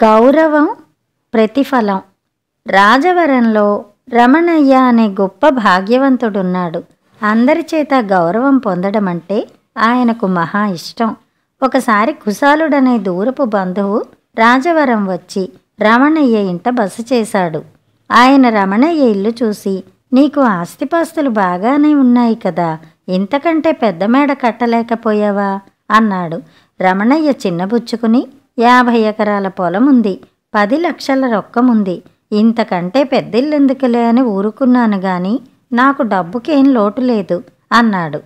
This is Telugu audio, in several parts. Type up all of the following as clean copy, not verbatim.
గౌరవం, ప్రతిఫలం. రాజవరంలో రమణయ్య అనే గొప్ప భాగ్యవంతుడున్నాడు. అందరి చేత గౌరవం పొందడం అంటే ఆయనకు మహా ఇష్టం. ఒకసారి కుశాలుడనే దూరపు బంధువు రాజవరం వచ్చి రమణయ్య ఇంట బస చేశాడు. ఆయన రమణయ్య ఇల్లు చూసి, నీకు ఆస్తిపాస్తులు బాగానే ఉన్నాయి కదా, ఇంతకంటే పెద్ద మేడ కట్టలేకపోయావా అన్నాడు. రమణయ్య చిన్నబుచ్చుకుని, 50 ఎకరాల పొలం ఉంది, 10 లక్షల రొక్కముంది, ఇంతకంటే పెద్దిల్లెందుకులే అని ఊరుకున్నాను గాని నాకు డబ్బుకేం లోటు లేదు అన్నాడు.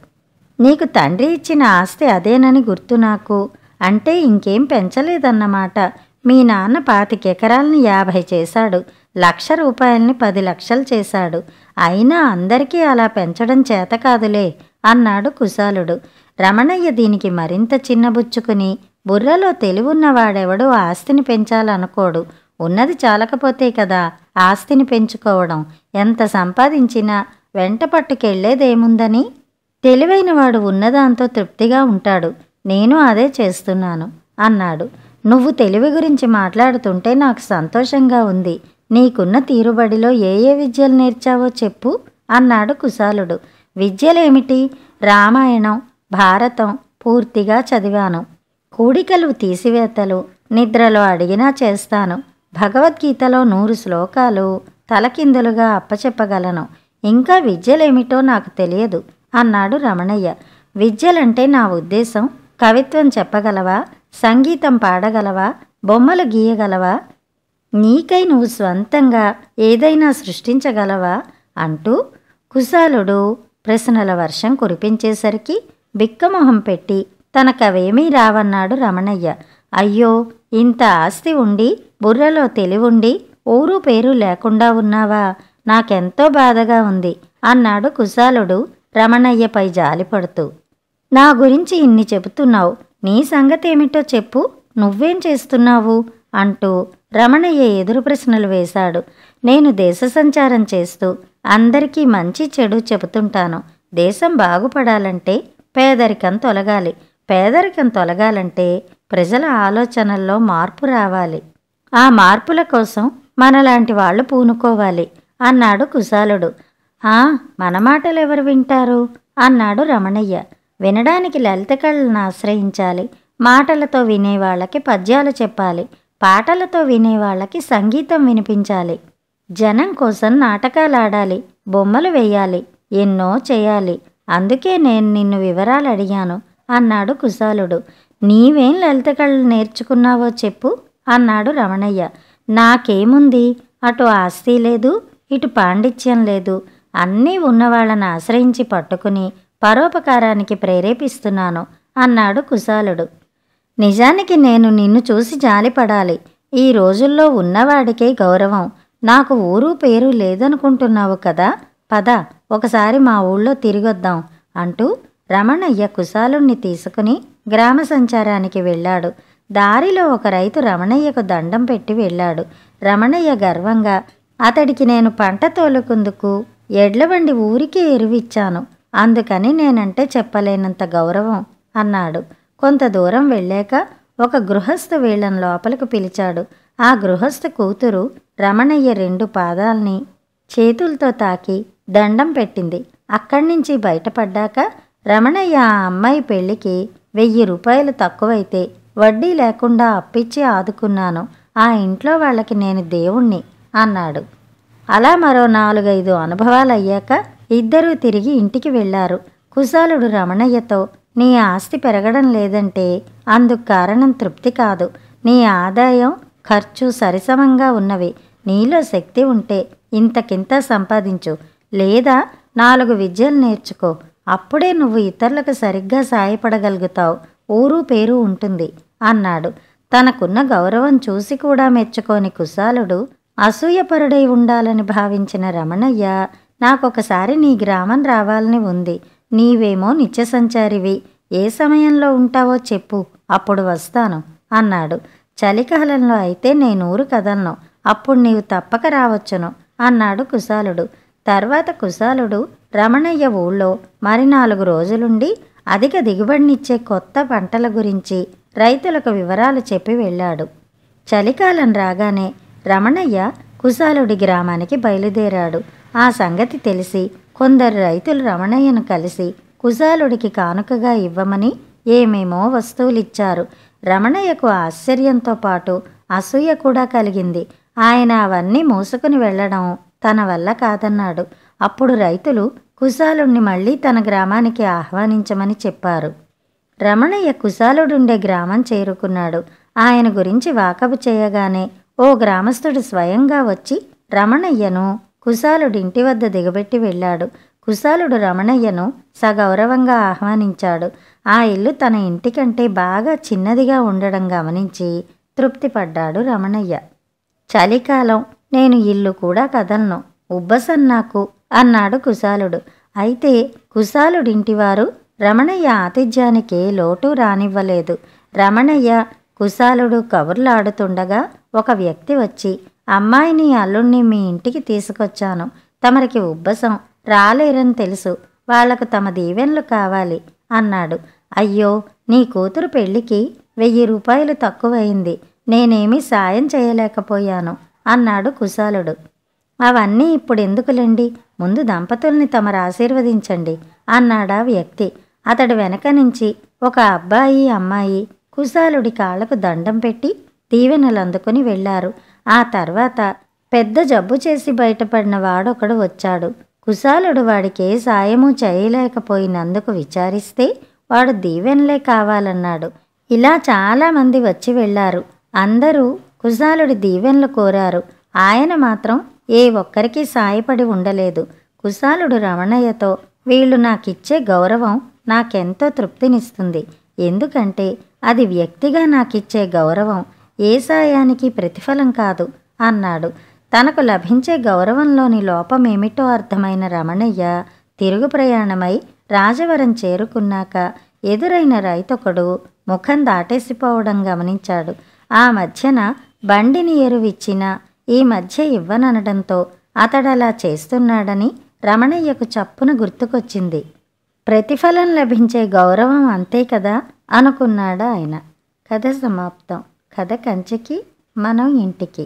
నీకు తండ్రి ఇచ్చిన ఆస్తి అదేనని గుర్తు నాకు. అంటే ఇంకేం పెంచలేదన్నమాట. మీ నాన్న 25 ఎకరాలని 50 చేశాడు, ₹1,00,000 10 లక్షలు చేశాడు. అయినా అందరికీ అలా పెంచడం చేత కాదులే అన్నాడు కుశాలుడు. రమణయ్య దీనికి మరింత చిన్నబుచ్చుకుని, బుర్రలో తెలివున్నవాడెవడూ ఆస్తిని పెంచాలనుకోడు, ఉన్నది చాలకపోతే కదా ఆస్తిని పెంచుకోవడం. ఎంత సంపాదించినా వెంట పట్టుకెళ్లేదేముందని, తెలివైనవాడు ఉన్నదాంతో తృప్తిగా ఉంటాడు. నేను అదే చేస్తున్నాను అన్నాడు. నువ్వు తెలివి గురించి మాట్లాడుతుంటే నాకు సంతోషంగా ఉంది. నీకున్న తీరుబడిలో ఏ ఏ విద్యలు నేర్చావో చెప్పు అన్నాడు కుశాలుడు. విద్యలేమిటి? రామాయణం, భారతం పూర్తిగా చదివాను. కూడికలు, తీసివేతలు నిద్రలో అడిగినా చేస్తాను. భగవద్గీతలో 100 శ్లోకాలు తలకిందులుగా అప్పచెప్పగలను. ఇంకా విద్యలేమిటో నాకు తెలియదు అన్నాడు రమణయ్య. విద్యలంటే నా ఉద్దేశం, కవిత్వం చెప్పగలవా, సంగీతం పాడగలవా, బొమ్మలు గీయగలవా, నీకై నువ్వు స్వంతంగా ఏదైనా సృష్టించగలవా అంటూ కుశాలుడు ప్రశ్నల వర్షం కురిపించేసరికి బిక్కమొహం పెట్టి తనకవేమీ రావన్నాడు రమణయ్య. అయ్యో, ఇంత ఆస్తి ఉండి, బుర్రలో తెలివుండి, ఊరు పేరు లేకుండా ఉన్నావా? నాకెంతో బాధగా ఉంది అన్నాడు కుశాలుడు రమణయ్యపై జాలిపడుతూ. నా గురించి ఇన్ని చెబుతున్నావు, నీ సంగతేమిటో చెప్పు, నువ్వేం చేస్తున్నావు అంటూ రమణయ్య ఎదురు ప్రశ్నలు వేశాడు. నేను దేశ సంచారం చేస్తూ అందరికీ మంచి చెడు చెబుతుంటాను. దేశం బాగుపడాలంటే పేదరికం తొలగాలి, పేదరికం తొలగాలంటే ప్రజల ఆలోచనల్లో మార్పు రావాలి, ఆ మార్పుల కోసం మనలాంటి వాళ్ళు పూనుకోవాలి అన్నాడు కుశాలుడు. మన మాటలు ఎవరు వింటారు అన్నాడు రమణయ్య. వినడానికి లలిత కళలను ఆశ్రయించాలి, మాటలతో వినేవాళ్ళకి పద్యాలు చెప్పాలి, పాటలతో వినేవాళ్ళకి సంగీతం వినిపించాలి, జనం కోసం నాటకాలాడాలి, బొమ్మలు వేయాలి, ఎన్నో చేయాలి. అందుకే నేను నిన్ను వివరాలు అడిగాను అన్నాడు కుశాలుడు. నీవేం లలిత కళలు నేర్చుకున్నావో చెప్పు అన్నాడు రమణయ్య. నాకేముంది, అటు ఆస్తి లేదు, ఇటు పాండిత్యం లేదు, అన్నీ ఉన్నవాళ్ళని ఆశ్రయించి పట్టుకుని పరోపకారానికి ప్రేరేపిస్తున్నాను అన్నాడు కుశాలుడు. నిజానికి నేను నిన్ను చూసి జాలిపడాలి. ఈ రోజుల్లో ఉన్నవాడికే గౌరవం. నాకు ఊరు పేరు లేదనుకుంటున్నావు కదా, పద ఒకసారి మా ఊళ్ళో తిరిగొద్దాం అంటూ రమణయ్య కుశాలుణ్ణి తీసుకుని గ్రామ సంచారానికి వెళ్ళాడు. దారిలో ఒక రైతు రమణయ్యకు దండం పెట్టి వెళ్ళాడు. రమణయ్య గర్వంగా, అతడికి నేను పంట తోలుకుందుకు ఎడ్లబండి ఊరికి ఎరువిచ్చాను, అందుకని నేనంటే చెప్పలేనంత గౌరవం అన్నాడు. కొంత దూరం వెళ్ళాక ఒక గృహస్థు వీళ్ళని లోపలికి పిలిచాడు. ఆ గృహస్థు కూతురు రమణయ్య 2 పాదాల్ని చేతులతో తాకి దండం పెట్టింది. అక్కడి నుంచి బయటపడ్డాక రమణయ్య ఆ అమ్మాయి పెళ్లికి 1000 రూపాయలు తక్కువైతే వడ్డీ లేకుండా అప్పిచ్చి ఆదుకున్నాను. ఆ ఇంట్లో వాళ్ళకి నేను దేవుణ్ణి అన్నాడు. అలా మరో 4-5 అనుభవాలయ్యాక ఇద్దరూ తిరిగి ఇంటికి వెళ్ళారు. కుశాలుడు రమణయ్యతో, నీ ఆస్తి పెరగడం లేదంటే అందుకు కారణం తృప్తి కాదు. నీ ఆదాయం ఖర్చు సరిసమంగా ఉన్నవి. నీలో శక్తి ఉంటే ఇంతకింత సంపాదించు, లేదా 4 విద్యలు నేర్చుకో. అప్పుడే నువ్వు ఇతరులకు సరిగ్గా సాయపడగలుగుతావు, ఊరు పేరు ఉంటుంది అన్నాడు. తనకున్న గౌరవం చూసి కూడా మెచ్చుకోని కుశాలుడు అసూయపరుడై ఉండాలని భావించిన రమణయ్య, నాకొకసారి నీ గ్రామం రావాలని ఉంది. నీవేమో నిత్య సంచారివి, ఏ సమయంలో ఉంటావో చెప్పు, అప్పుడు వస్తాను అన్నాడు. చలికాలంలో అయితే నేను ఊరు కదలను, అప్పుడు నీవు తప్పక రావచ్చును అన్నాడు కుశాలుడు. తర్వాత కుశాలుడు రమణయ్య ఊళ్ళో మరి 4 రోజులుండి అధిక దిగుబడినిచ్చే కొత్త పంటల గురించి రైతులకు వివరాలు చెప్పి వెళ్ళాడు. చలికాలం రాగానే రమణయ్య కుశాలుడి గ్రామానికి బయలుదేరాడు. ఆ సంగతి తెలిసి కొందరు రైతులు రమణయ్యను కలిసి కుశాలుడికి కానుకగా ఇవ్వమని ఏమేమో వస్తువులిచ్చారు. రమణయ్యకు ఆశ్చర్యంతో పాటు అసూయ కూడా కలిగింది. ఆయన అవన్నీ మోసుకుని వెళ్ళడం తన వల్ల కాదన్నాడు. అప్పుడు రైతులు కుశాలుణ్ణి మళ్ళీ తన గ్రామానికి ఆహ్వానించమని చెప్పారు. రమణయ్య కుశాలుడుండే గ్రామం చేరుకున్నాడు. ఆయన గురించి వాకబు చేయగానే ఓ గ్రామస్థుడు స్వయంగా వచ్చి రమణయ్యను కుశాలుడింటి వద్ద దిగబెట్టి వెళ్ళాడు. కుశాలుడు రమణయ్యను సగౌరవంగా ఆహ్వానించాడు. ఆ ఇల్లు తన ఇంటికంటే బాగా చిన్నదిగా ఉండడం గమనించి తృప్తిపడ్డాడు రమణయ్య. చలికాలం, నేను ఇల్లు కూడా కదలను, ఉబ్బసం నాకు అన్నాడు కుశాలుడు. అయితే కుశాలుడింటివారు రమణయ్య ఆతిథ్యానికి లోటు రానివ్వలేదు. రమణయ్య కుశాలుడు కబుర్లాడుతుండగా ఒక వ్యక్తి వచ్చి, అమ్మాయిని అల్లుణ్ణి మీ ఇంటికి తీసుకొచ్చాను. తమరికి ఉబ్బసం రాలేరని తెలుసు, వాళ్లకు తమ దీవెనలు కావాలి అన్నాడు. అయ్యో, నీ కూతురు పెళ్లికి 1000 రూపాయలు తక్కువైంది, నేనేమీ సాయం చేయలేకపోయాను అన్నాడు కుశాలుడు. అవన్నీ ఇప్పుడెందుకులేండి, ముందు దంపతుల్ని తమరు ఆశీర్వదించండి అన్నాడా వ్యక్తి. అతడు వెనక నుంచి ఒక అబ్బాయి అమ్మాయి కుశాలుడి కాళ్లకు దండం పెట్టి దీవెనలు అందుకుని వెళ్లారు. ఆ తర్వాత పెద్ద జబ్బు చేసి బయటపడిన వాడొకడు వచ్చాడు. కుశాలుడు వాడికే సాయము చేయలేకపోయినందుకు విచారిస్తే వాడు దీవెనలే కావాలన్నాడు. ఇలా చాలామంది వచ్చి వెళ్లారు. అందరూ కుశాలుడి దీవెనలు కోరారు. ఆయన మాత్రం ఏ ఒక్కరికి సాయపడి ఉండలేదు. కుశాలుడు రమణయ్యతో, వీళ్ళు నాకిచ్చే గౌరవం నాకెంతో తృప్తినిస్తుంది, ఎందుకంటే అది వ్యక్తిగా నాకిచ్చే గౌరవం, ఏ సాయానికి ప్రతిఫలం కాదు అన్నాడు. తనకు లభించే గౌరవంలోని లోపమేమిటో అర్థమైన రమణయ్య తిరుగు ప్రయాణమై రాజవరం చేరుకున్నాక ఎదురైన రైతొకడు ముఖం దాటేసిపోవడం గమనించాడు. ఆ మధ్యన బండిని ఎరువిచ్చినా ఈ మధ్య ఇవ్వననడంతో అతడలా చేస్తున్నాడని రమణయ్యకు చప్పున గుర్తుకొచ్చింది. ప్రతిఫలం లభించే గౌరవం అంతే కదా అనుకున్నాడు ఆయన. కథ సమాప్తం. కథ కంచికి, మనం ఇంటికి.